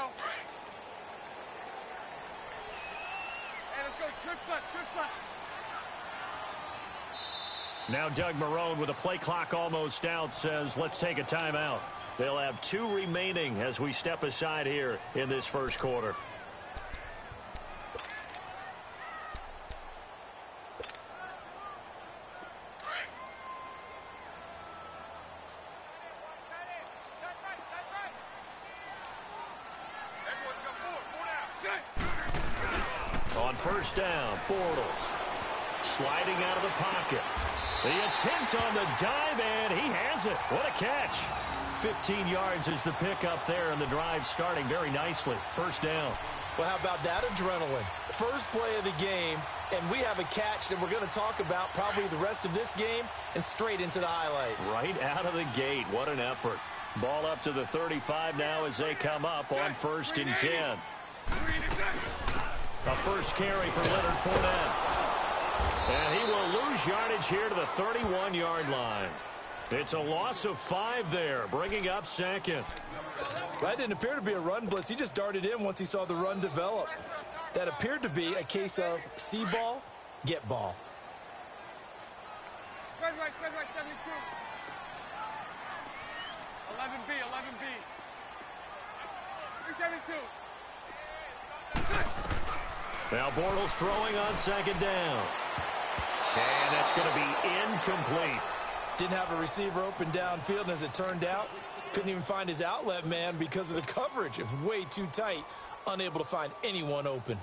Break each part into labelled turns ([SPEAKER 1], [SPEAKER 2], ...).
[SPEAKER 1] go. Hey, let's go. Trip front.
[SPEAKER 2] Now Doug Marrone with a play clock almost out says let's take a timeout. They'll have 2 remaining as we step aside here in this first quarter. On first down, Bortles sliding out of the pocket. The attempt on the dive, and he has it. What a catch. 15 yards is the pickup there, and the drive starting very nicely. First down.
[SPEAKER 3] Well, how about that adrenaline? First play of the game, and we have a catch that we're going to talk about probably the rest of this game and straight into the highlights.
[SPEAKER 2] Right out of the gate. What an effort. Ball up to the 35 now as they come up on first and 10. A first carry for Leonard Fournette. And he will lose yardage here to the 31-yard line. It's a loss of 5 there, bringing up second.
[SPEAKER 3] That didn't appear to be a run blitz. He just darted in once he saw the run develop. That appeared to be a case of see ball, get ball.
[SPEAKER 1] Spread right, 72. 11B. 372.
[SPEAKER 2] Now Bortles throwing on second down. And that's going to be incomplete.
[SPEAKER 3] Didn't have a receiver open downfield, and as it turned out, couldn't even find his outlet man because of the coverage. It was way too tight, unable to find anyone open.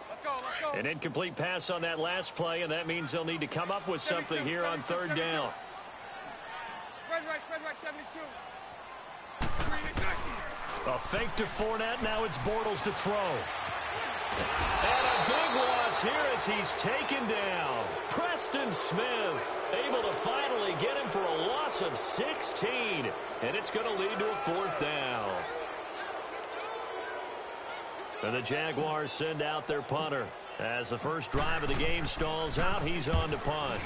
[SPEAKER 1] Let's go.
[SPEAKER 2] An incomplete pass on that last play, and that means they'll need to come up with something here on third down.
[SPEAKER 1] Spread right, 72.
[SPEAKER 2] A fake to Fournette. Now it's Bortles to throw. And a big loss here as he's taken down. Preston Smith able to finally get him for a loss of 16. And it's going to lead to a fourth down. And the Jaguars send out their punter. As the first drive of the game stalls out, he's on to punt.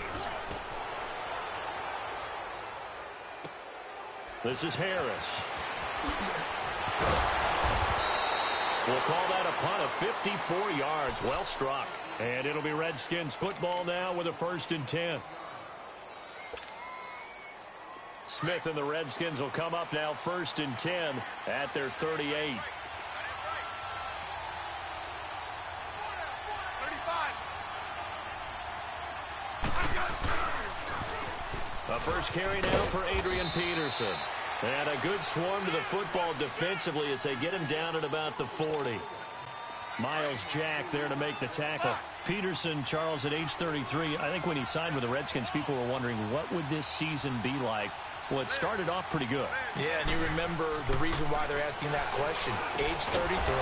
[SPEAKER 2] This is Harris. We'll call that a punt of 54 yards. Well struck. And it'll be Redskins football now with a first and 10. Smith and the Redskins will come up now first and 10 at their 38. A first carry now for Adrian Peterson. And a good swarm to the football defensively as they get him down at about the 40. Miles Jack there to make the tackle. Peterson, Charles, at age 33, I think when he signed with the Redskins, people were wondering what would this season be like. Well, it started off pretty good.
[SPEAKER 3] Yeah, and you remember the reason why they're asking that question. Age 33.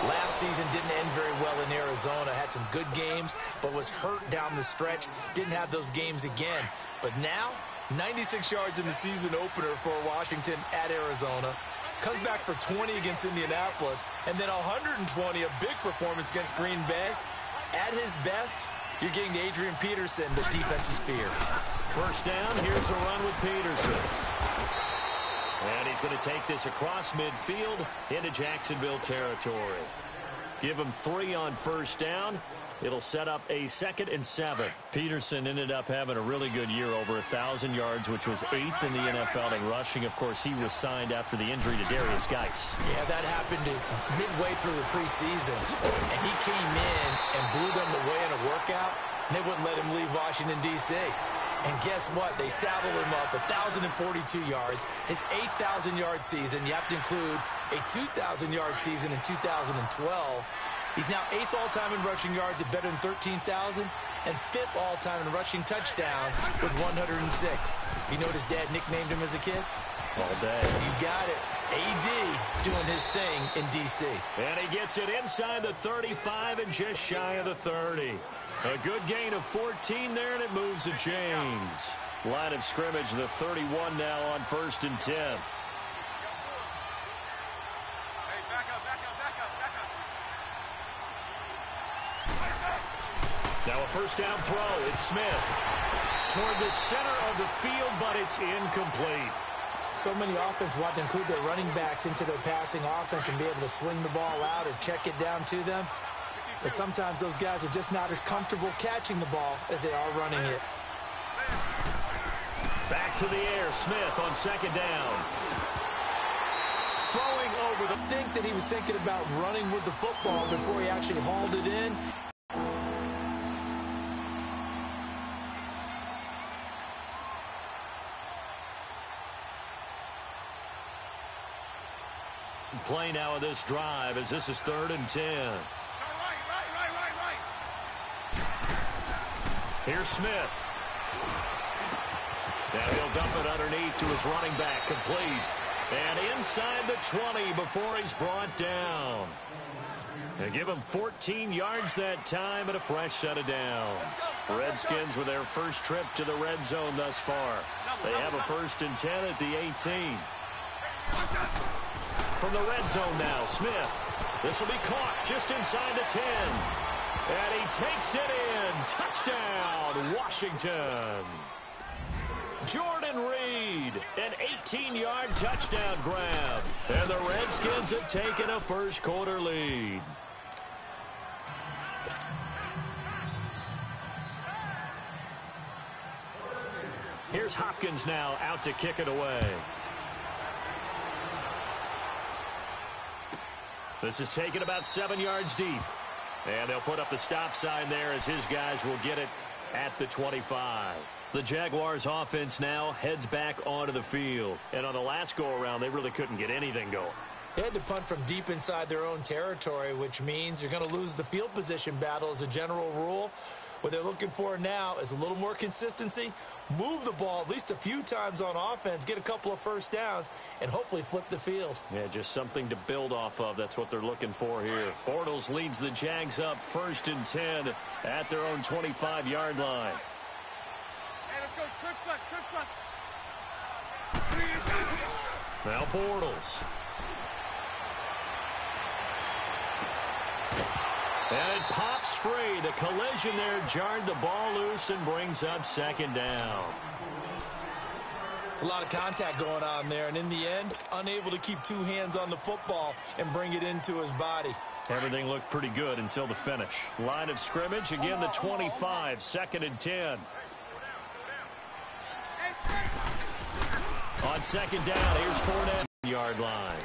[SPEAKER 3] Last season didn't end very well in Arizona. Had some good games, but was hurt down the stretch. Didn't have those games again. But now, 96 yards in the season opener for Washington at Arizona. Comes back for 20 against Indianapolis. And then 120, a big performance against Green Bay. At his best, you're getting Adrian Peterson, the defense's fear.
[SPEAKER 2] First down, here's a run with Peterson. And he's going to take this across midfield into Jacksonville territory. Give him 3 on first down. It'll set up a 2nd and 7. Peterson ended up having a really good year, over 1,000 yards, which was 8th in the NFL in rushing. Of course, he was signed after the injury to Darius Geis.
[SPEAKER 3] Yeah, that happened midway through the preseason. And he came in and blew them away in a workout, and they wouldn't let him leave Washington, D.C. And guess what? They saddled him up 1,042 yards. His 8,000-yard season, you have to include a 2,000-yard season in 2012. He's now 8th all-time in rushing yards at better than 13,000 and 5th all-time in rushing touchdowns with 106. You know what his dad nicknamed him as a kid?
[SPEAKER 2] All day.
[SPEAKER 3] You got it. A.D. doing his thing in D.C.
[SPEAKER 2] And he gets it inside the 35 and just shy of the 30. A good gain of 14 there, and it moves the chains. Line of scrimmage, the 31 now on first and 10. Now a first down throw. It's Smith. toward the center of the field, but it's incomplete.
[SPEAKER 3] So many offenses want to include their running backs into their passing offense and be able to swing the ball out or check it down to them. But sometimes those guys are just not as comfortable catching the ball as they are running it.
[SPEAKER 2] Back to the air, Smith on second down. Throwing over the...
[SPEAKER 3] I think that he was thinking about running with the football before he actually hauled it in.
[SPEAKER 2] Play now of this drive as this is 3rd and 10.
[SPEAKER 1] Right.
[SPEAKER 2] Here's Smith. Now he'll dump it underneath to his running back, complete. And inside the 20 before he's brought down. They give him 14 yards that time and a fresh set of downs. Redskins with their first trip to the red zone thus far. They have a 1st and 10 at the 18. From the red zone now, Smith. This will be caught just inside the 10. And he takes it in. Touchdown, Washington. Jordan Reed, an 18-yard touchdown grab. And the Redskins have taken a first-quarter lead. Here's Hopkins now out to kick it away. This is taken about 7 yards deep. And they'll put up the stop sign there as his guys will get it at the 25. The Jaguars offense now heads back onto the field. And on the last go-around, they really couldn't get anything going.
[SPEAKER 3] They had to punt from deep inside their own territory, which means you're going to lose the field position battle as a general rule. What they're looking for now is a little more consistency, move the ball at least a few times on offense, get a couple of first downs, and hopefully flip the field.
[SPEAKER 2] Yeah, just something to build off of. That's what they're looking for here. Bortles leads the Jags up 1st and 10 at their own 25-yard line.
[SPEAKER 1] Hey, let's go. Trips left.
[SPEAKER 2] Now Bortles. And it pops free. The collision there jarred the ball loose and brings up 2nd down.
[SPEAKER 3] It's a lot of contact going on there, and in the end, unable to keep two hands on the football and bring it into his body.
[SPEAKER 2] Everything looked pretty good until the finish. Line of scrimmage, again the 25, 2nd and 10. On 2nd down, here's Fournette, yard line.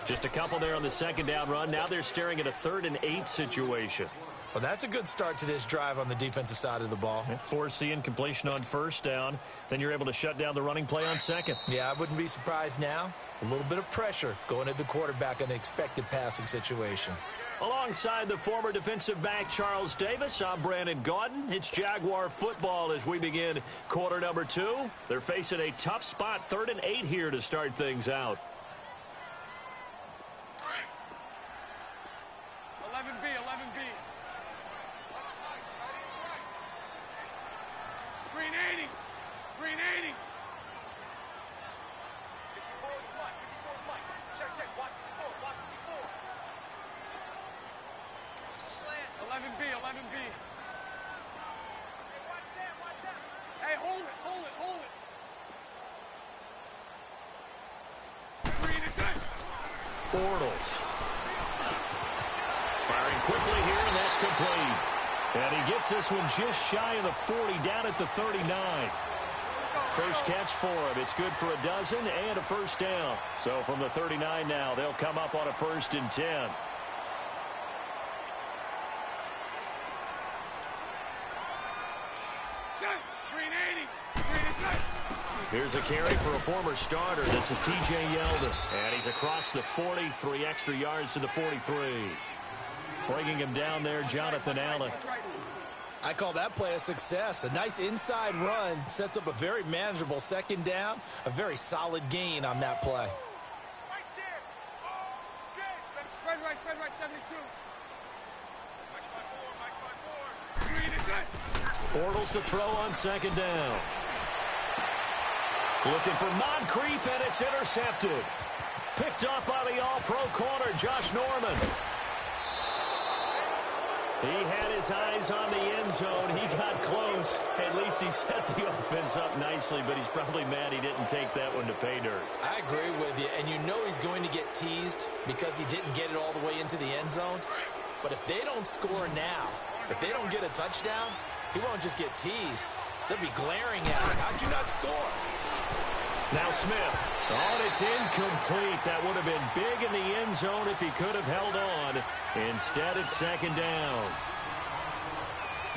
[SPEAKER 2] Just a couple there on the 2nd down run. Now they're staring at a 3rd and 8 situation.
[SPEAKER 3] Well, that's a good start to this drive on the defensive side of the ball.
[SPEAKER 2] Force the incompletion on 1st down. Then you're able to shut down the running play on 2nd.
[SPEAKER 3] Yeah, I wouldn't be surprised now. A little bit of pressure going at the quarterback in an expected passing situation.
[SPEAKER 2] Alongside the former defensive back Charles Davis, I'm Brandon Gaudin. It's Jaguar football as we begin quarter number 2. They're facing a tough spot, 3rd and 8 here to start things out.
[SPEAKER 1] 11B. Green 80. Check. Watch before. 11B. Hey, hold it. Green is it.
[SPEAKER 2] Bortles. Firing quickly here, and that's complete. And he gets this one just shy of the 40, down at the 39. First catch for him. It's good for a dozen and a 1st down. So from the 39 now, they'll come up on a 1st and 10.
[SPEAKER 1] Green 80.
[SPEAKER 2] Here's a carry for a former starter. This is T.J. Yeldon. And he's across the 40, 3 extra yards to the 43. Bringing him down there, Jonathan Allen.
[SPEAKER 3] I call that play a success. A nice inside run sets up a very manageable 2nd down. A very solid gain on that play.
[SPEAKER 1] Right there. Spread right, 72. Mike 4. Green is it.
[SPEAKER 2] Bortles to throw on 2nd down. Looking for Moncrief, and it's intercepted. Picked off by the all-pro corner, Josh Norman. He had his eyes on the end zone. He got close. At least he set the offense up nicely, but he's probably mad he didn't take that one to pay dirt.
[SPEAKER 3] I agree with you, and you know he's going to get teased because he didn't get it all the way into the end zone. But if they don't score now, if they don't get a touchdown, he won't just get teased. They'll be glaring at him. How'd you not score?
[SPEAKER 2] Now Smith. Oh, and it's incomplete. That would have been big in the end zone if he could have held on. Instead, it's second down.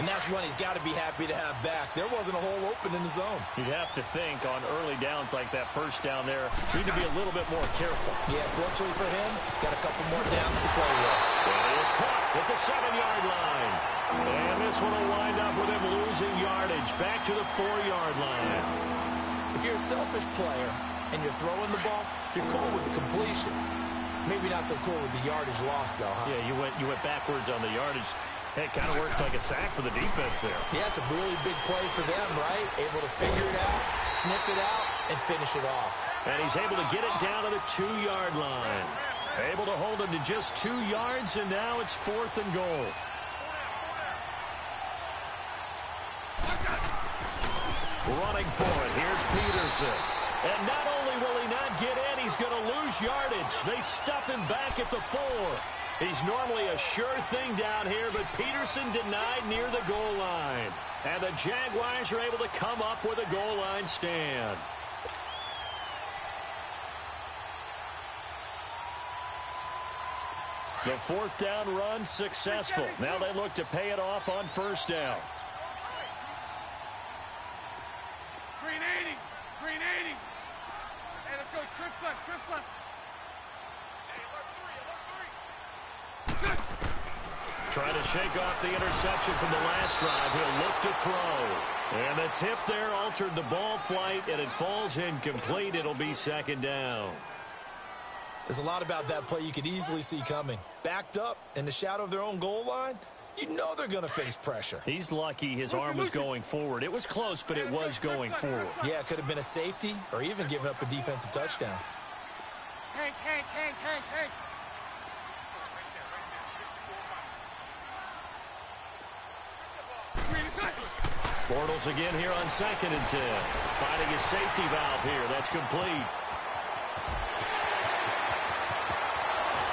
[SPEAKER 3] And that's one he's got to be happy to have back. There wasn't a hole open in the zone.
[SPEAKER 2] You'd have to think on early downs like that first down there, need to be a little bit more careful.
[SPEAKER 3] Yeah, fortunately for him, got a couple more downs to play with.
[SPEAKER 2] And he is caught at the 7-yard line. And this one will wind up with him losing yardage back to the 4-yard line.
[SPEAKER 3] If you're a selfish player and you're throwing the ball, you're cool with the completion. Maybe not so cool with the yardage loss, though, huh?
[SPEAKER 2] Yeah, you went backwards on the yardage. Hey, it kind of works like a sack for the defense there.
[SPEAKER 3] Yeah, it's a really big play for them, right? Able to figure it out, sniff it out, and finish it off.
[SPEAKER 2] And he's able to get it down to the 2-yard line. Able to hold him to just 2 yards, and now it's 4th and goal. Running for it. Here's Peterson. And not only will he not get in, he's going to lose yardage. They stuff him back at the 4. He's normally a sure thing down here, but Peterson denied near the goal line. And the Jaguars are able to come up with a goal line stand. The 4th down run successful. Now they look to pay it off on 1st down.
[SPEAKER 1] Green 80. Green 80. Hey, let's go. Trips left. Trips left. Hey, alert 3. Alert 3.
[SPEAKER 2] Trying to shake off the interception from the last drive. He'll look to throw. And the tip there altered the ball flight, and it falls incomplete. It'll be 2nd down.
[SPEAKER 3] There's a lot about that play you could easily see coming. Backed up in the shadow of their own goal line, you know they're going to face pressure.
[SPEAKER 2] He's lucky his arm was going forward. It was close, but it was going forward.
[SPEAKER 3] Yeah, it could have been a safety or even given up a defensive touchdown.
[SPEAKER 1] Hank.
[SPEAKER 2] Bortles again here on 2nd and 10. Finding his safety valve here. That's complete.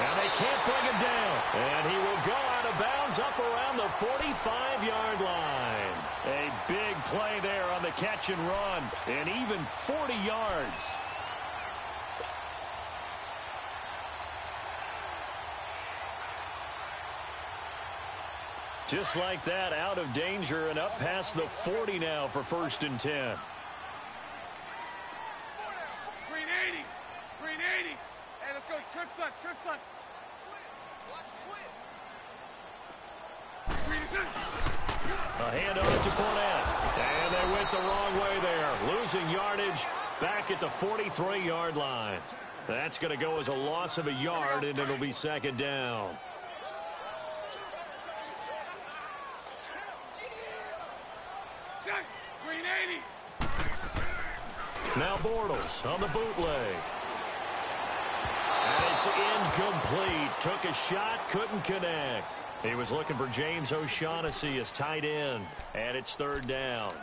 [SPEAKER 2] And they can't bring him down. And he will go out of bounds up around the 45-yard line. A big play there on the catch and run. And even 40 yards. Just like that, out of danger and up past the 40 now for 1st and 10.
[SPEAKER 1] Green 80. Green 80. Hey, let's go. Trips left. Trips left. Green is in.
[SPEAKER 2] A handoff to Fournette. And they went the wrong way there. Losing yardage back at the 43-yard line. That's going to go as a loss of a yard, and it'll be 2nd down.
[SPEAKER 1] Green 80.
[SPEAKER 2] Now Bortles on the bootleg. And it's incomplete. Took a shot, couldn't connect. He was looking for James O'Shaughnessy as tight end. And it's 3rd down.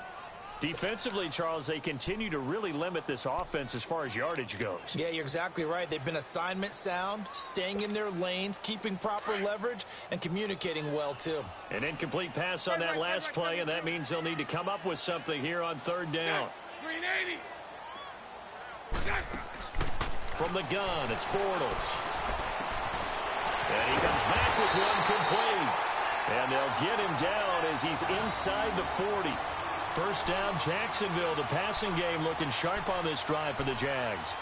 [SPEAKER 2] Defensively, Charles, they continue to really limit this offense as far as yardage goes.
[SPEAKER 3] Yeah, you're exactly right. They've been assignment sound, staying in their lanes, keeping proper leverage, and communicating well, too.
[SPEAKER 2] An incomplete pass on that last play, and that means they'll need to come up with something here on 3rd down.
[SPEAKER 1] Green 80.
[SPEAKER 2] From the gun, it's Bortles. And he comes back with one complete. And they'll get him down as he's inside the 40. 1st down, Jacksonville. The passing game looking sharp on this drive for the Jags.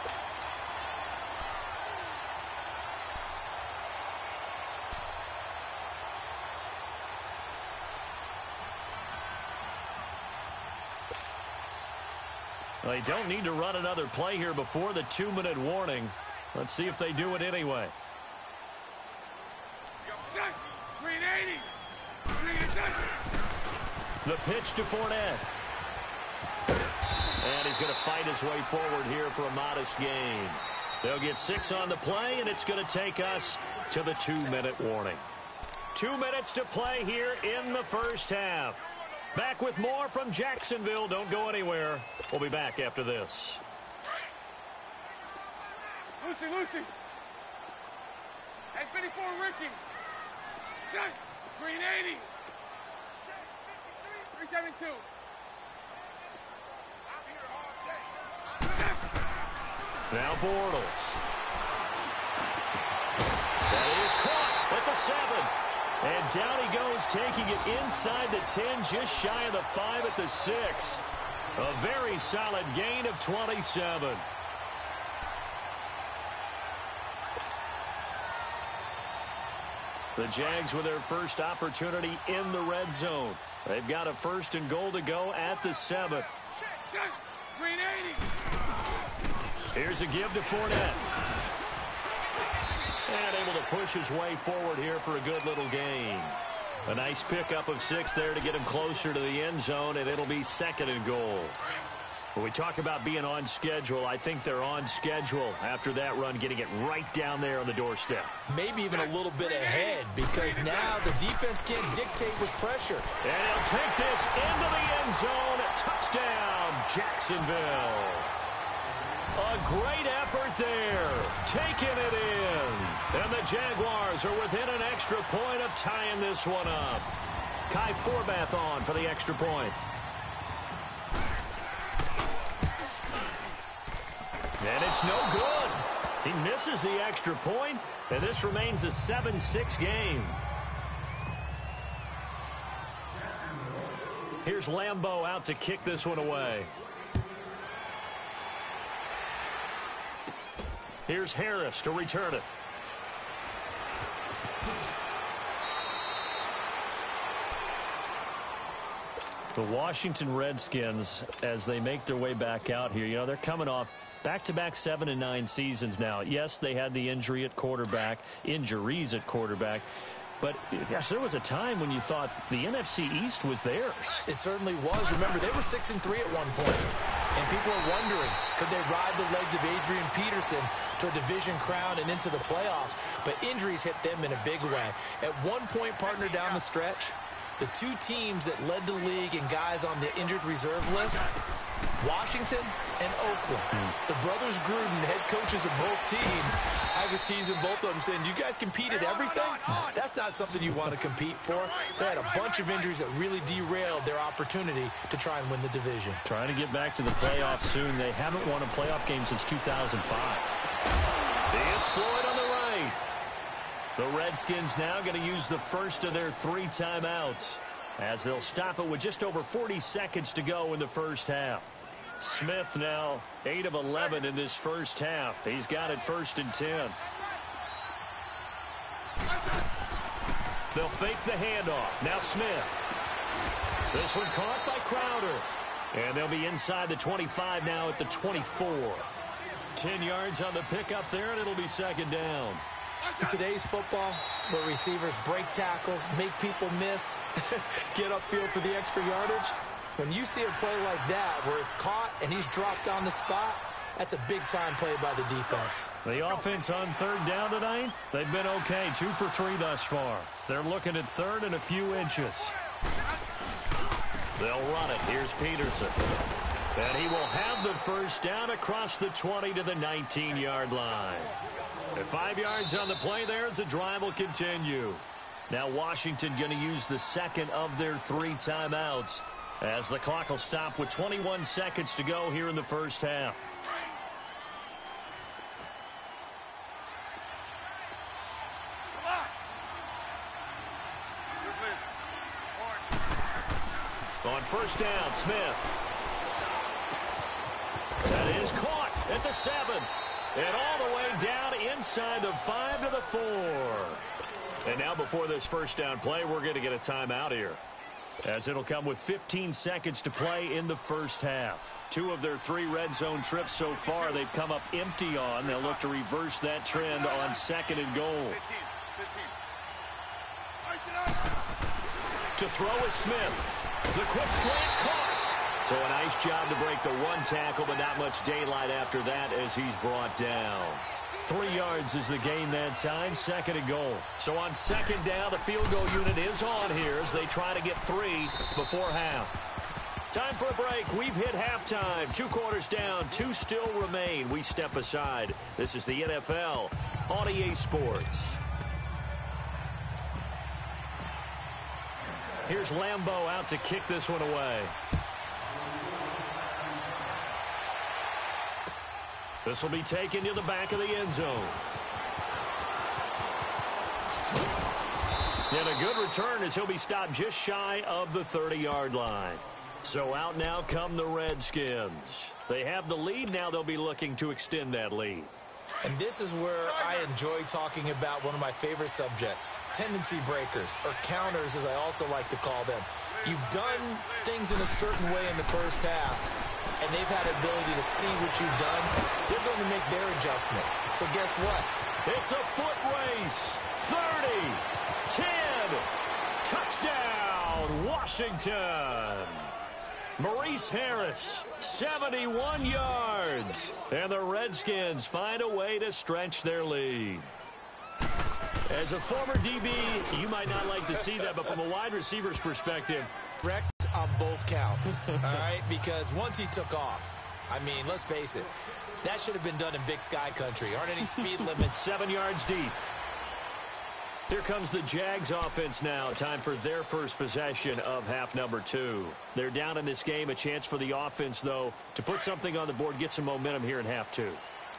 [SPEAKER 2] They don't need to run another play here before the 2-minute warning. Let's see if they do it anyway.
[SPEAKER 1] Green 80. Green is in.
[SPEAKER 2] The pitch to Fournette. And he's going to fight his way forward here for a modest gain. They'll get 6 on the play, and it's going to take us to the 2-minute warning. 2 minutes to play here in the first half. Back with more from Jacksonville. Don't go anywhere. We'll be back after this.
[SPEAKER 1] Lucy. Hey, 54, Ricky. Check. Green 80. 372. I'm here all day.
[SPEAKER 2] Now Bortles. That is caught at the 7. And down he goes, taking it inside the 10, just shy of the 5 at the 6. A very solid gain of 27. The Jags with their first opportunity in the red zone. They've got a 1st and goal to go at the 7.
[SPEAKER 1] Green 80.
[SPEAKER 2] Here's a give to Fournette. And able to push his way forward here for a good little gain. A nice pickup of 6 there to get him closer to the end zone, and it'll be 2nd and goal. When we talk about being on schedule, I think they're on schedule after that run, getting it right down there on the doorstep.
[SPEAKER 3] Maybe even a little bit ahead, because now the defense can't dictate with pressure.
[SPEAKER 2] And he'll take this into the end zone. Touchdown, Jacksonville. A great effort there, taking it in. And the Jaguars are within an extra point of tying this one up. Kai Forbath on for the extra point. And it's no good. He misses the extra point, and this remains a 7-6 game. Here's Lambeau out to kick this one away. Here's Harris to return it. The Washington Redskins, as they make their way back out here, you know, they're coming off back-to-back 7-9 seasons now. Yes, they had the injuries at quarterback, but yes, there was a time when you thought the NFC East was theirs.
[SPEAKER 3] It certainly was. Remember, they were 6-3 at one point, and people were wondering, could they ride the legs of Adrian Peterson to a division crown and into the playoffs? But injuries hit them in a big way. At one point, partner, down the stretch, the 2 teams that led the league in guys on the injured reserve list, Washington and Oakland. The brothers Gruden, head coaches of both teams, I was teasing both of them, saying, do you guys compete at everything? That's not something you want to compete for. So they had a bunch of injuries that really derailed their opportunity to try and win the division.
[SPEAKER 2] Trying to get back to the playoffs soon. They haven't won a playoff game since 2005. It's Floyd on the right. The Redskins now going to use the first of their 3 timeouts, as they'll stop it with just over 40 seconds to go in the first half. Smith now 8 of 11 in this first half. He's got it 1st and 10. They'll fake the handoff. Now Smith. This one caught by Crowder. And they'll be inside the 25 now at the 24. 10 yards on the pickup there, and it'll be 2nd down.
[SPEAKER 3] In today's football, where receivers break tackles, make people miss, get upfield for the extra yardage, when you see a play like that where it's caught and he's dropped on the spot, that's a big-time play by the defense.
[SPEAKER 2] The offense on 3rd down tonight, they've been okay, 2 for 3 thus far. They're looking at 3rd and a few inches. They'll run it. Here's Peterson. And he will have the 1st down across the 20 to the 19-yard line. At 5 yards on the play there, as the drive will continue. Now Washington going to use the 2nd of their 3 timeouts, as the clock will stop with 21 seconds to go here in the first half. On 1st down, Smith. That is caught at the 7. And all the way down inside the 5 to the 4. And now before this 1st down play, we're going to get a timeout here, as it'll come with 15 seconds to play in the first half. 2 of their 3 red zone trips so far they've come up empty on. They'll look to reverse that trend on 2nd and goal.
[SPEAKER 1] 15.
[SPEAKER 2] To throw is Smith. The quick slant caught. So a nice job to break the 1 tackle, but not much daylight after that as he's brought down. 3 yards is the gain that time, 2nd and goal. So on 2nd down, the field goal unit is on here as they try to get 3 before half. Time for a break. We've hit halftime. 2 quarters down, 2 still remain. We step aside. This is the NFL on EA Sports. Here's Lambeau out to kick this one away. This will be taken to the back of the end zone. And a good return as he'll be stopped just shy of the 30-yard line. So out now come the Redskins. They have the lead. Now they'll be looking to extend that lead.
[SPEAKER 3] And this is where I enjoy talking about one of my favorite subjects, tendency breakers, or counters as I also like to call them. You've done things in a certain way in the first half, and they've had the ability to see what you've done. They're going to make their adjustments. So guess what?
[SPEAKER 2] It's a foot race. 30, 10, touchdown, Washington. Maurice Harris, 71 yards. And the Redskins find a way to stretch their lead. As a former DB, you might not like to see that, but from a wide receiver's perspective,
[SPEAKER 3] Wrecked on both counts, all right? Because once he took off, I mean, let's face it, that should have been done in Big Sky Country. Aren't any speed limits.
[SPEAKER 2] 7 yards deep. Here comes the Jags offense now. Time for their first possession of half number 2. They're down in this game. A chance for the offense, though, to put something on the board, get some momentum here in half 2.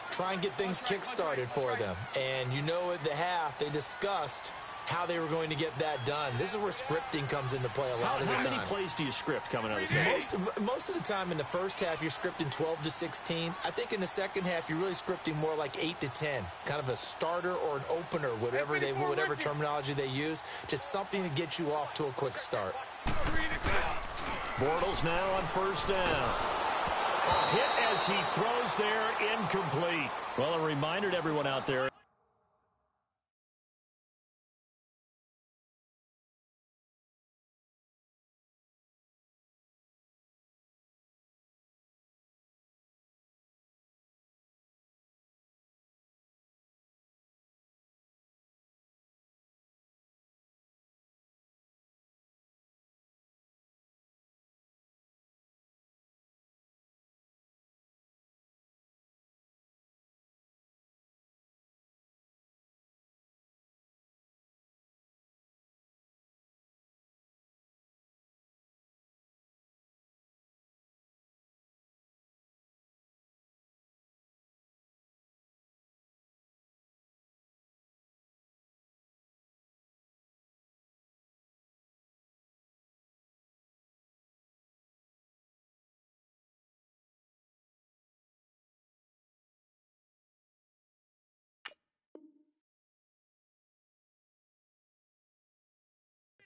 [SPEAKER 3] Try and get things kick-started for them. And you know at the half, they discussed how they were going to get that done. This is where scripting comes into play a lot of the time.
[SPEAKER 2] How many plays do you script coming out of this game?
[SPEAKER 3] Most of the time in the first half, you're scripting 12 to 16. I think in the second half, you're really scripting more like 8 to 10. Kind of a starter or an opener, whatever terminology they use. Just something to get you off to a quick start.
[SPEAKER 2] Bortles now on first down. A hit as he throws there, incomplete. Well, a reminder to everyone out there.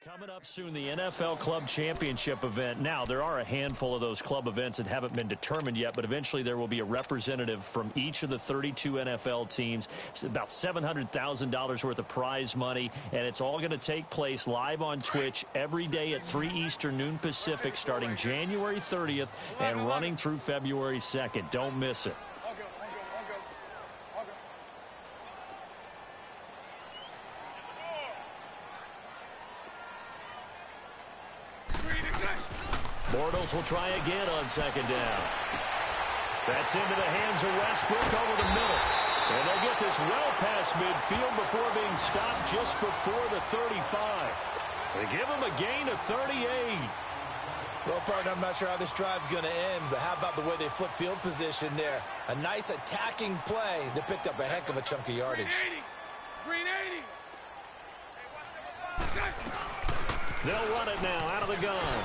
[SPEAKER 2] Coming up soon, the NFL Club Championship event. Now, there are a handful of those club events that haven't been determined yet, but eventually there will be a representative from each of the 32 NFL teams. It's about $700,000 worth of prize money, and it's all going to take place live on Twitch every day at 3 Eastern, noon Pacific, starting January 30th and running through February 2nd. Don't miss it. Bortles will try again on second down. That's into the hands of Westbrook over the middle. And they get this well past midfield before being stopped just before the 35. They give him a gain of 38.
[SPEAKER 3] Well, partner, I'm not sure how this drive's going to end, but how about the way they flip field position there? A nice attacking play that picked up a heck of a chunk of yardage.
[SPEAKER 1] Green 80.
[SPEAKER 2] They'll run it now out of the gun.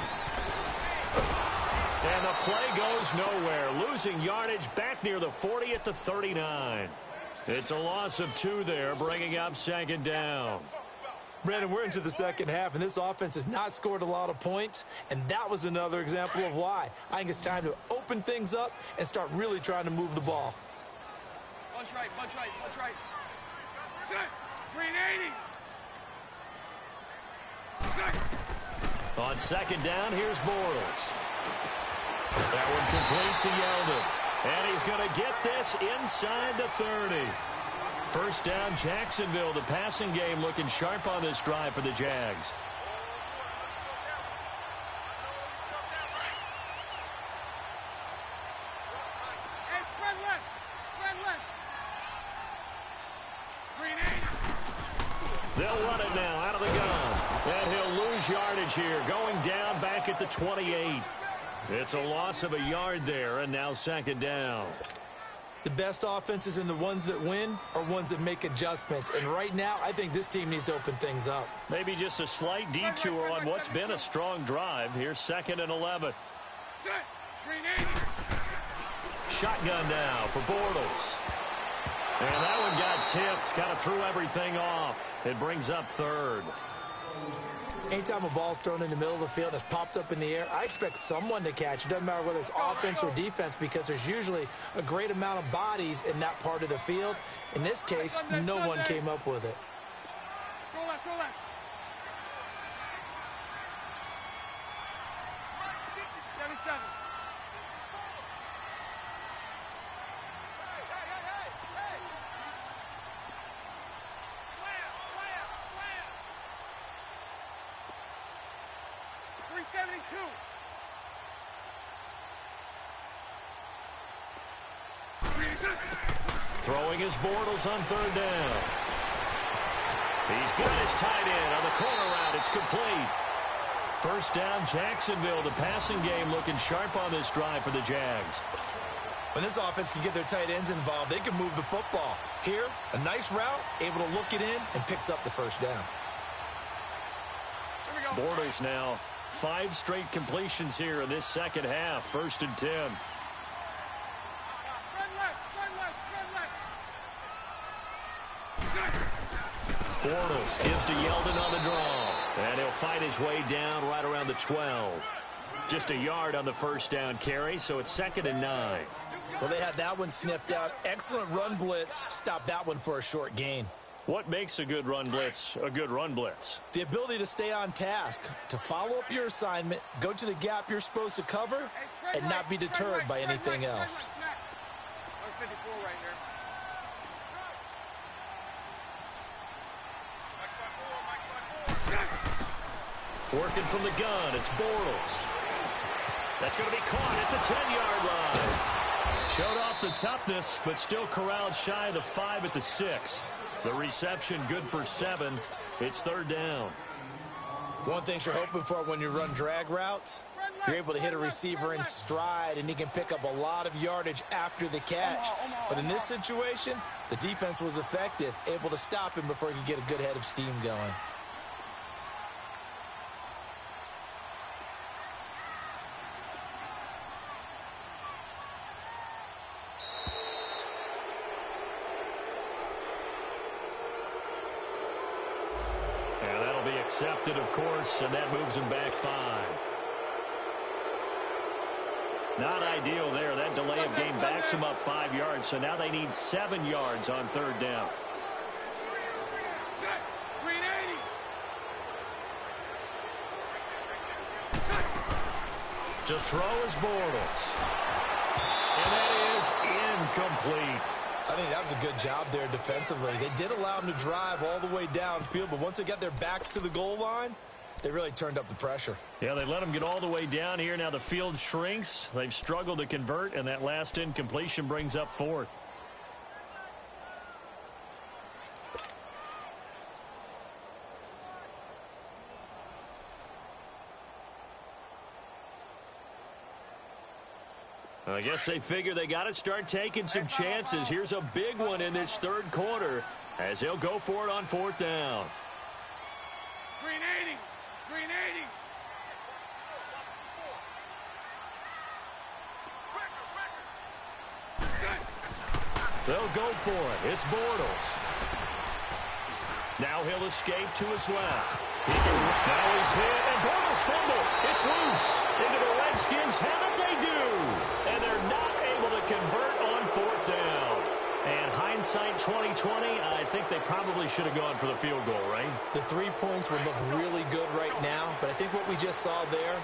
[SPEAKER 2] And the play goes nowhere. Losing yardage back near the 40 at the 39. It's a loss of 2 there, bringing up second down.
[SPEAKER 3] Brandon, we're into the second half, and this offense has not scored a lot of points, and that was another example of why. I think it's time to open things up and start really trying to move the ball.
[SPEAKER 1] Punch right, punch right, punch right. Set. Green 80. Set.
[SPEAKER 2] On second down, here's Bortles. That one complete to Yeldon. And he's going to get this inside the 30. First down, Jacksonville. The passing game looking sharp on this drive for the Jags.
[SPEAKER 1] Hey, spread left. Spread left. Green 80.
[SPEAKER 2] They'll run it now out of the gun. And he'll lose yardage here, going down back at the 28. It's a loss of a yard there, and now second down.
[SPEAKER 3] The best offenses and the ones that win are ones that make adjustments. And right now, I think this team needs to open things up.
[SPEAKER 2] Maybe just a slight detour on what's been a strong drive. Here's 2nd and 11.
[SPEAKER 1] Set. Green 80.
[SPEAKER 2] Shotgun now for Bortles. And that one got tipped. Kind of threw everything off. It brings up 3rd.
[SPEAKER 3] Anytime a ball's thrown in the middle of the field and it's popped up in the air, I expect someone to catch. It doesn't matter whether it's offense or defense because there's usually a great amount of bodies in that part of the field. In this case, no one came up with it.
[SPEAKER 1] Throw left, throw left. 77.
[SPEAKER 2] Throwing his Bortles on 3rd down. He's got his tight end on the corner route. It's complete. First down, Jacksonville. The passing game looking sharp on this drive for the Jags.
[SPEAKER 3] When this offense can get their tight ends involved, they can move the football. Here, a nice route, able to look it in, and picks up the first down.
[SPEAKER 1] Here we go.
[SPEAKER 2] Bortles now 5 straight completions here in this second half. 1st and 10.
[SPEAKER 1] Spread left, spread left, spread left.
[SPEAKER 2] Bortles gives to Yeldon on the draw. And he'll fight his way down right around the 12. Just a yard on the first down carry, so it's 2nd and 9.
[SPEAKER 3] Well, they had that one sniffed out. Excellent run blitz. Stopped that one for a short gain.
[SPEAKER 2] What makes a good run blitz a good run blitz?
[SPEAKER 3] The ability to stay on task, to follow up your assignment, go to the gap you're supposed to cover, and not be deterred by anything else.
[SPEAKER 1] 54 right here.
[SPEAKER 2] Working from the gun, it's Bortles. That's going to be caught at the 10-yard line. Showed off the toughness, but still corralled shy of the 5 at the 6. The reception good for 7. It's 3rd down.
[SPEAKER 3] One thing you're hoping for when you run drag routes, you're able to hit a receiver in stride, and he can pick up a lot of yardage after the catch. But in this situation, the defense was effective, able to stop him before he could get a good head of steam going.
[SPEAKER 2] And that'll be accepted, of course, and that moves him back 5. Not ideal there. That delay of game backs him up 5 yards, so now they need 7 yards on 3rd down.
[SPEAKER 1] Green 80.
[SPEAKER 2] To throw is Bortles. And that is incomplete.
[SPEAKER 3] I think that was a good job there defensively. They did allow him to drive all the way downfield, but once they got their backs to the goal line, they really turned up the pressure.
[SPEAKER 2] Yeah, they let him get all the way down here. Now the field shrinks. They've struggled to convert, and that last incompletion brings up 4th. I guess they figure they got to start taking some chances. Here's a big one in this 3rd quarter as he'll go for it on 4th down.
[SPEAKER 1] Green 80. Green 80.
[SPEAKER 2] They'll go for it. It's Bortles. Now he'll escape to his left. Now he's hit, and Bortles fumble. It's loose. Into the Redskins' hand they do. And they're not able to convert on 4th down. And hindsight 2020, I think they probably should have gone for the field goal, right?
[SPEAKER 3] The 3 points would look really good right now, but I think what we just saw there,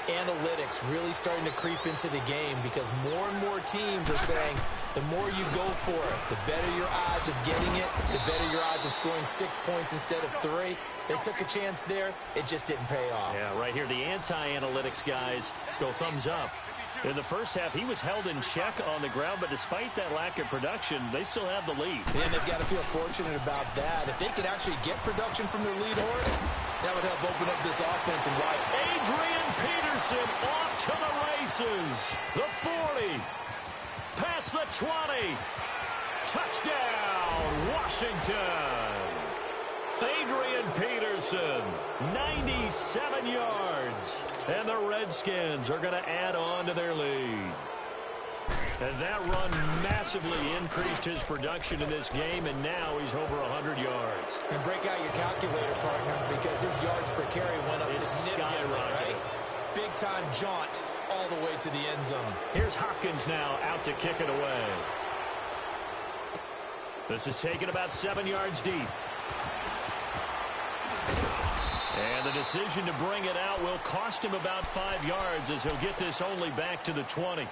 [SPEAKER 3] analytics really starting to creep into the game because more and more teams are saying the more you go for it, the better your odds of getting it, the better your odds of scoring 6 points instead of 3. They took a chance there. It just didn't pay off.
[SPEAKER 2] Yeah, right here, the anti-analytics guys go thumbs up. In the first half, he was held in check on the ground, but despite that lack of production, they still have the lead.
[SPEAKER 3] And they've got to feel fortunate about that. If they could actually get production from their lead horse, that would help open up this offense and wide.
[SPEAKER 2] Adrian Peterson off to the races. The 40. Past the 20. Touchdown, Washington. Adrian Peterson, 97 yards. And the Redskins are going to add on to their lead. And that run massively increased his production in this game, and now he's over 100 yards.
[SPEAKER 3] And break out your calculator, partner, because his yards per carry went up significantly, right? Big-time jaunt all the way to the end zone.
[SPEAKER 2] Here's Hopkins now out to kick it away. This is taken about 7 yards deep. And the decision to bring it out will cost him about 5 yards as he'll get this only back to the 20.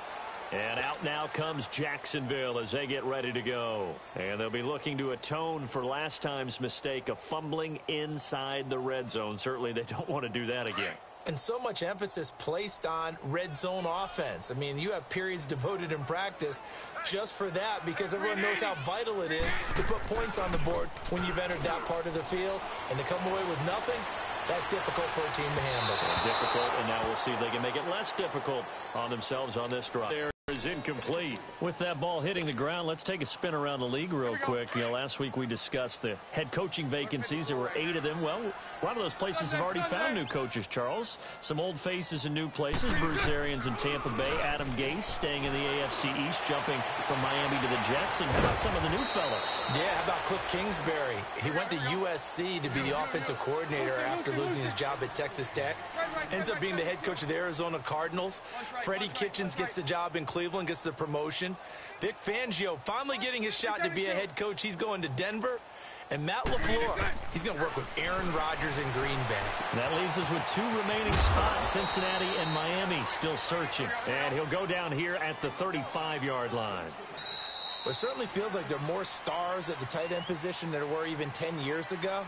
[SPEAKER 2] And out now comes Jacksonville as they get ready to go. And they'll be looking to atone for last time's mistake of fumbling inside the red zone. Certainly they don't want to do that again.
[SPEAKER 3] And so much emphasis placed on red zone offense. I mean, you have periods devoted in practice just for that because everyone knows how vital it is to put points on the board when you've entered that part of the field. And to come away with nothing, that's difficult for a team to handle.
[SPEAKER 2] Difficult, and now we'll see if they can make it less difficult on themselves on this drive. There is incomplete. With that ball hitting the ground, let's take a spin around the league real quick. You know, last week we discussed the head coaching vacancies. There were 8 of them. Well, a lot of those places have already found new coaches, Charles. Some old faces in new places. Bruce Arians in Tampa Bay. Adam Gase staying in the AFC East, jumping from Miami to the Jets. And how about some of the new fellas?
[SPEAKER 3] Yeah, how about Cliff Kingsbury? He went to USC to be the offensive coordinator after losing his job at Texas Tech. Ends up being the head coach of the Arizona Cardinals. Freddie Kitchens gets the job in Cleveland, gets the promotion. Vic Fangio finally getting his shot to be a head coach. He's going to Denver. And Matt LaFleur, he's going to work with Aaron Rodgers in Green Bay.
[SPEAKER 2] That leaves us with 2 remaining spots, Cincinnati and Miami still searching. And he'll go down here at the 35-yard line.
[SPEAKER 3] Well, it certainly feels like there are more stars at the tight end position than there were even 10 years ago.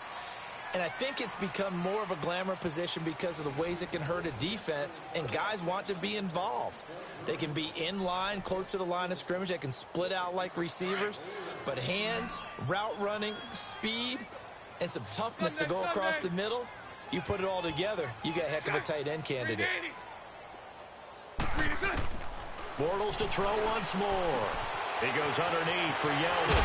[SPEAKER 3] And I think it's become more of a glamour position because of the ways it can hurt a defense, and guys want to be involved. They can be in line, close to the line of scrimmage. They can split out like receivers. But hands, route running, speed, and some toughness to go across the middle, you put it all together, you got a heck of a tight end candidate.
[SPEAKER 2] Bortles to throw once more. He goes underneath for Yeldon.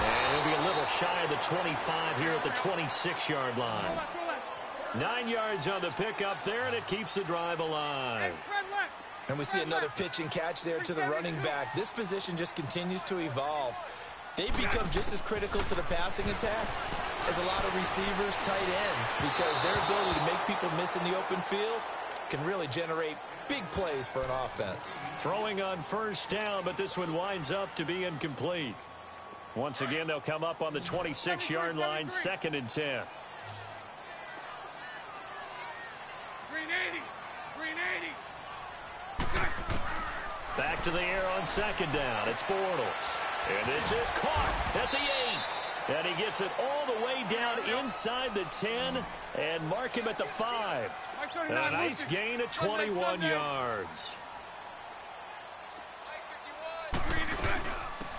[SPEAKER 2] And he'll be a little shy of the 25 here at the 26-yard line. 9 yards on the pickup there, and it keeps the drive alive.
[SPEAKER 3] And we see another pitch and catch there to the running back. This position just continues to evolve. They become just as critical to the passing attack as a lot of receivers, tight ends, because their ability to make people miss in the open field can really generate big plays for an offense.
[SPEAKER 2] Throwing on first down, but this one winds up to be incomplete. Once again, they'll come up on the 26-yard line, 2nd and 10. Back to the air on 2nd down. It's Bortles. And this is caught at the 8. And he gets it all the way down inside the 10 and mark him at the 5. And a nice gain of 21 yards.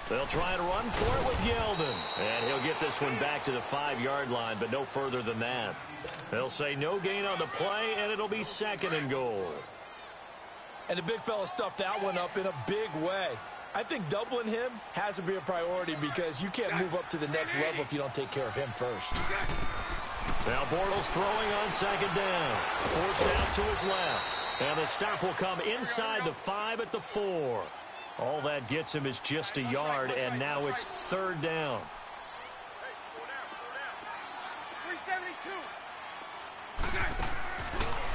[SPEAKER 2] They'll try and run for it with Yeldon. And he'll get this one back to the 5-yard line, but no further than that. They'll say no gain on the play, and it'll be 2nd and goal.
[SPEAKER 3] And the big fella stuffed that one up in a big way. I think doubling him has to be a priority because you can't move up to the next level if you don't take care of him first.
[SPEAKER 2] Now Bortles throwing on 2nd down. Forced out to his left. And the stop will come inside the 5 at the 4. All that gets him is just a yard, and now it's 3rd down.
[SPEAKER 1] 372.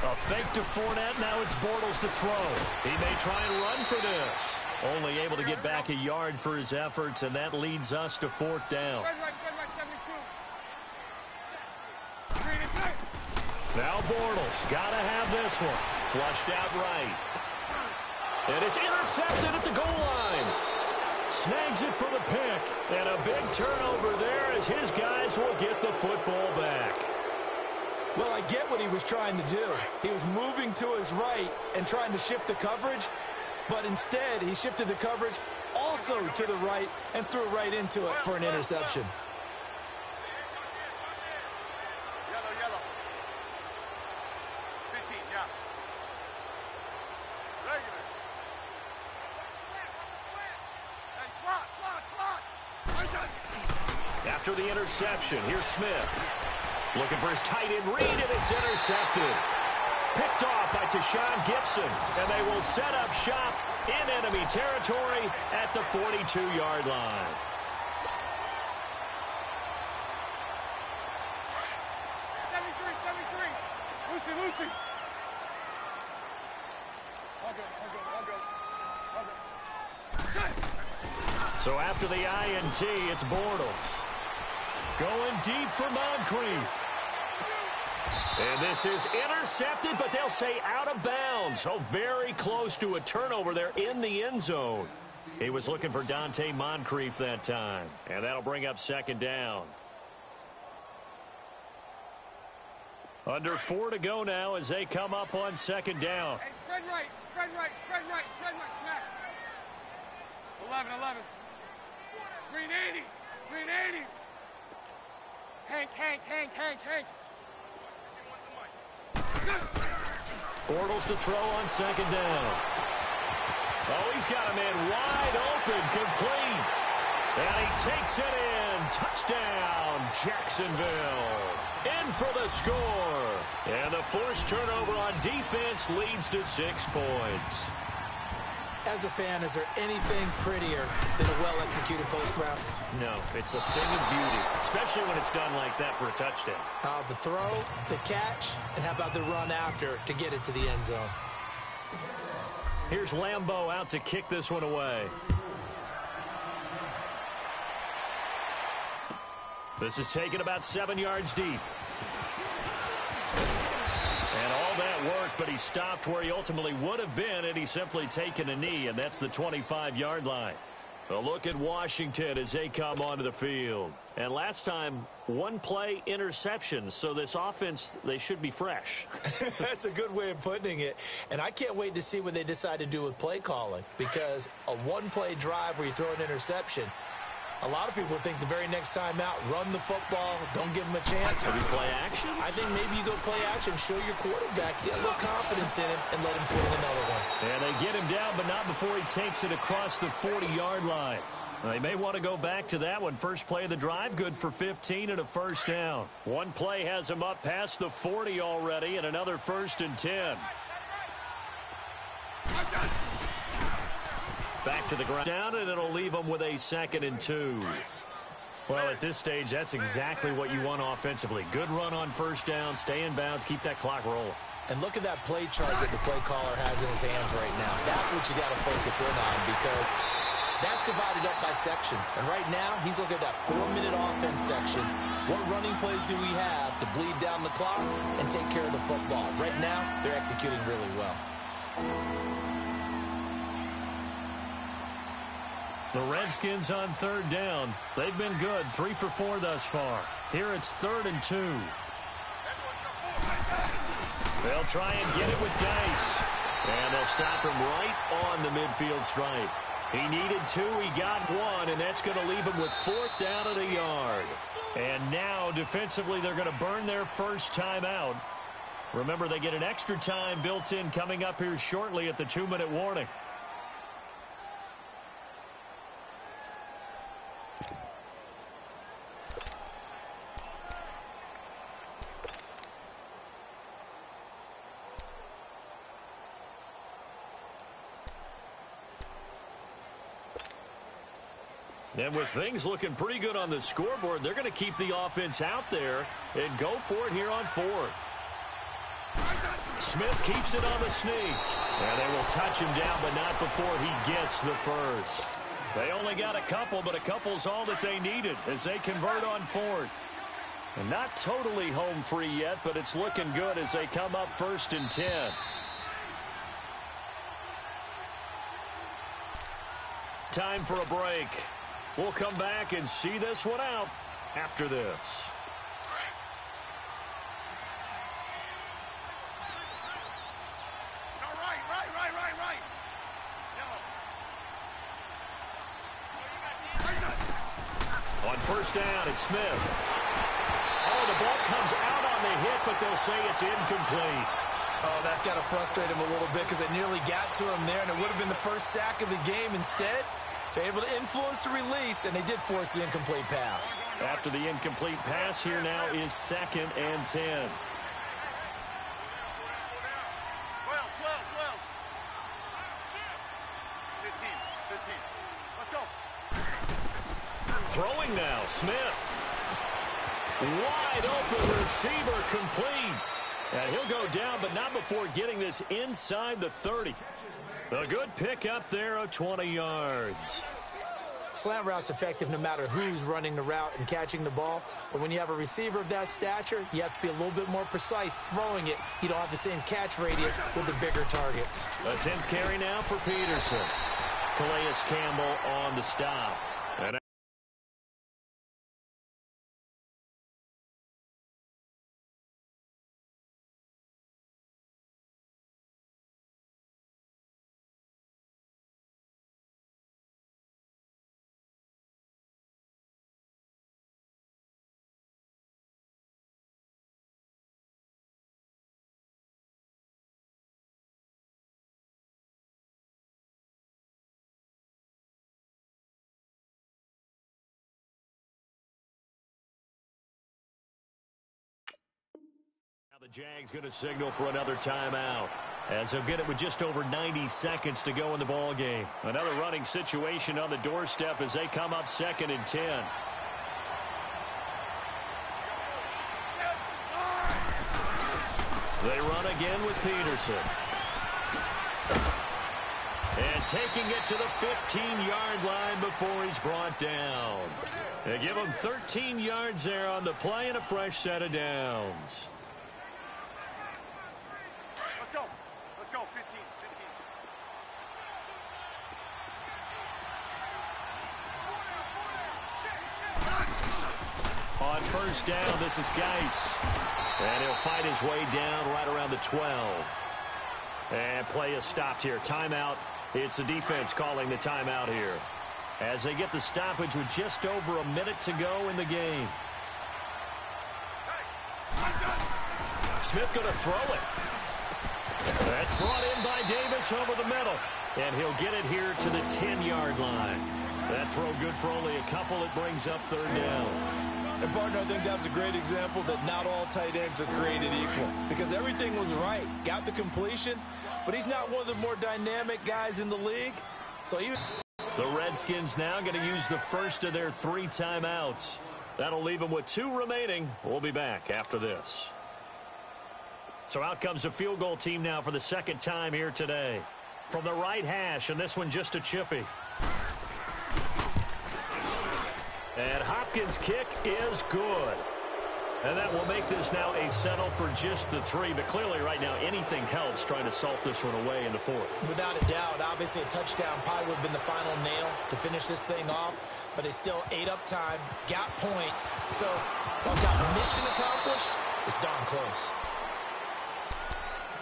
[SPEAKER 2] A fake to Fournette. Now it's Bortles to throw. He may try and run for this. Only able to get back a yard for his efforts, and that leads us to 4th down. Now Bortles got to have this one. Flushed out right. And it's intercepted at the goal line. Snags it for the pick. And a big turnover there as his guys will get the football back.
[SPEAKER 3] Well, I get what he was trying to do. He was moving to his right and trying to shift the coverage, but instead he shifted the coverage also to the right and threw right into it for an interception.
[SPEAKER 1] Yellow. 15, yeah. Regular. Hey, slot.
[SPEAKER 2] After the interception, here's Smith. Looking for his tight end read, and it's intercepted. Picked off by Tashawn Gibson, and they will set up shop in enemy territory at the 42-yard line.
[SPEAKER 1] Lucy. I'll go.
[SPEAKER 2] So after the INT, it's Bortles. Going deep for Moncrief. And this is intercepted, but they'll say out of bounds. So very close to a turnover there in the end zone. He was looking for Dante Moncrief that time. And that'll bring up second down. Under 4 to go now as they come up on second down.
[SPEAKER 1] Hey, spread right, smack. 11. Green 80. Hank.
[SPEAKER 2] Bortles to throw on second down. Oh, he's got a man wide open, complete. And he takes it in. Touchdown, Jacksonville. In for the score. And the forced turnover on defense leads to 6 points.
[SPEAKER 3] As a fan, is there anything prettier than a well-executed post route?
[SPEAKER 2] No, it's a thing of beauty, especially when it's done like that for a touchdown.
[SPEAKER 3] The throw, the catch, and how about the run after to get it to the end zone?
[SPEAKER 2] Here's Lambeau out to kick this one away. This is taken about 7 yards deep. And all that work, but he stopped where he ultimately would have been, and he's simply taken a knee, and that's the 25-yard line. A look at Washington as they come onto the field. And last time, 1 play interceptions, so this offense, they should be fresh.
[SPEAKER 3] That's a good way of putting it. And I can't wait to see what they decide to do with play calling, because a 1-play drive where you throw an interception, a lot of people think the very next time out, run the football, don't give him a chance.
[SPEAKER 2] Maybe play action?
[SPEAKER 3] I think maybe you go play action, show your quarterback, get a little confidence in him, and let him throw another one.
[SPEAKER 2] And they get him down, but not before he takes it across the 40-yard line. They may want to go back to that one. First play of the drive, good for 15 and a first down. 1 play has him up past the 40 already, and another 1st and 10. Back to the ground down, and it'll leave them with a 2nd and 2. Well, at this stage, that's exactly what you want offensively. Good run on first down, stay in bounds, keep that clock rolling.
[SPEAKER 3] And look at that play chart that the play caller has in his hands right now. That's what you got to focus in on, because that's divided up by sections. And right now, he's looking at that 4-minute offense section. What running plays do we have to bleed down the clock and take care of the football? Right now, they're executing really well.
[SPEAKER 2] The Redskins on 3rd down. They've been good, 3 for 4 thus far. Here it's 3rd and 2. They'll try and get it with Dice. And they'll stop him right on the midfield stripe. He needed 2, he got 1, and that's going to leave him with 4th down at a yard. And now, defensively, they're going to burn their first time out. Remember, they get an extra time built in coming up here shortly at the 2-minute warning. And with things looking pretty good on the scoreboard, they're going to keep the offense out there and go for it here on 4th. Smith keeps it on the sneak. And they will touch him down, but not before he gets the first. They only got a couple, but a couple's all that they needed as they convert on 4th. And not totally home free yet, but it's looking good as they come up 1st and 10. Time for a break. We'll come back and see this one out after this. On first down, it's Smith. Oh, the ball comes out on the hit, but they'll say it's incomplete.
[SPEAKER 3] Oh, that's got to frustrate him a little bit because they nearly got to him there, and it would have been the first sack of the game. Instead, they're able to influence the release, and they did force the incomplete pass.
[SPEAKER 2] After the incomplete pass, here now is 2nd and 10.
[SPEAKER 1] 15. Let's go.
[SPEAKER 2] Throwing now, Smith. Wide open receiver complete. And he'll go down, but not before getting this inside the 30. A good pick up there of 20 yards.
[SPEAKER 3] Slant route's effective no matter who's running the route and catching the ball. But when you have a receiver of that stature, you have to be a little bit more precise throwing it. You don't have the same catch radius with the bigger targets.
[SPEAKER 2] A 10th carry now for Peterson. Calais Campbell on the stop. And the Jags going to signal for another timeout as they'll get it with just over 90 seconds to go in the ball game. Another running situation on the doorstep as they come up 2nd and 10. They run again with Peterson. And taking it to the 15-yard line before he's brought down. They give him 13 yards there on the play and a fresh set of downs.
[SPEAKER 1] Let's go, 15.
[SPEAKER 2] On first down, this is Geis. And he'll fight his way down right around the 12. And play is stopped here. Timeout. It's the defense calling the timeout here as they get the stoppage with just over a minute to go in the game. Smith going to throw it. That's brought in by Davis over the middle. And he'll get it here to the 10-yard line. That throw good for only a couple. It brings up 3rd down.
[SPEAKER 3] And, partner, I think that's a great example that not all tight ends are created equal because everything was right. Got the completion, but he's not one of the more dynamic guys in the league. So
[SPEAKER 2] the Redskins now going to use the first of their 3 timeouts. That'll leave them with 2 remaining. We'll be back after this. So out comes the field goal team now for the 2nd time here today. From the right hash, and this one just a chippy. And Hopkins' kick is good. And that will make this now a settle for just the 3. But clearly right now anything helps trying to salt this one away in the 4th.
[SPEAKER 3] Without a doubt, obviously a touchdown probably would have been the final nail to finish this thing off. But it's still ate up time, got points. So while got mission accomplished, it's darn close.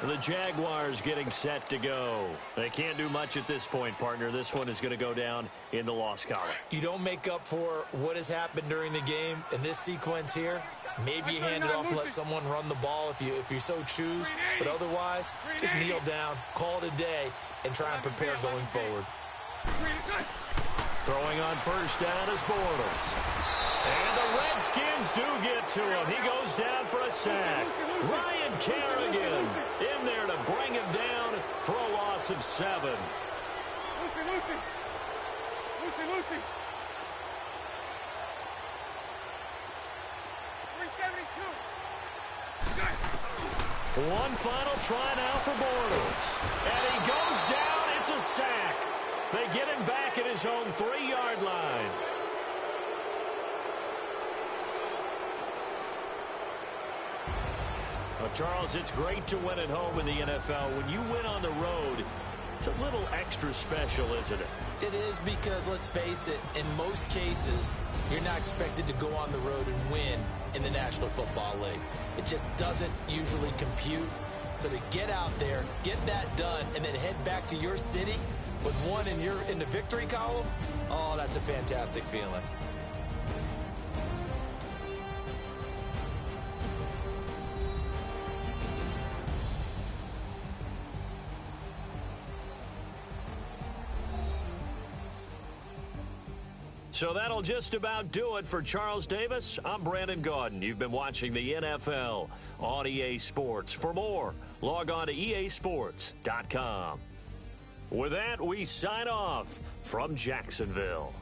[SPEAKER 2] The Jaguars getting set to go. They can't do much at this point, partner. This one is going to go down in the loss column.
[SPEAKER 3] You don't make up for what has happened during the game in this sequence here. Maybe you hand it off and let someone run the ball if you so choose. But otherwise, just kneel down, call it a day, and try and prepare going forward.
[SPEAKER 2] Throwing on first down is Bortles. And the Redskins do get to him. He goes down for a sack. Ryan Kerrigan in there to bring him down for a loss of 7.
[SPEAKER 1] Lucy. 372.
[SPEAKER 2] One final try now for Bortles. And he goes down. It's a sack. They get him back at his own 3-yard line. Charles, it's great to win at home in the NFL. When you win on the road, It's a little extra special, isn't it?
[SPEAKER 3] It is because, let's face it, in most cases, you're not expected to go on the road and win in the National Football League. It just doesn't usually compute. So to get out there, get that done, and then head back to your city with one in the victory column, oh, that's a fantastic feeling.
[SPEAKER 2] So that'll just about do it for Charles Davis. I'm Brandon Gaudin. You've been watching the NFL on EA Sports. For more, log on to easports.com. With that, we sign off from Jacksonville.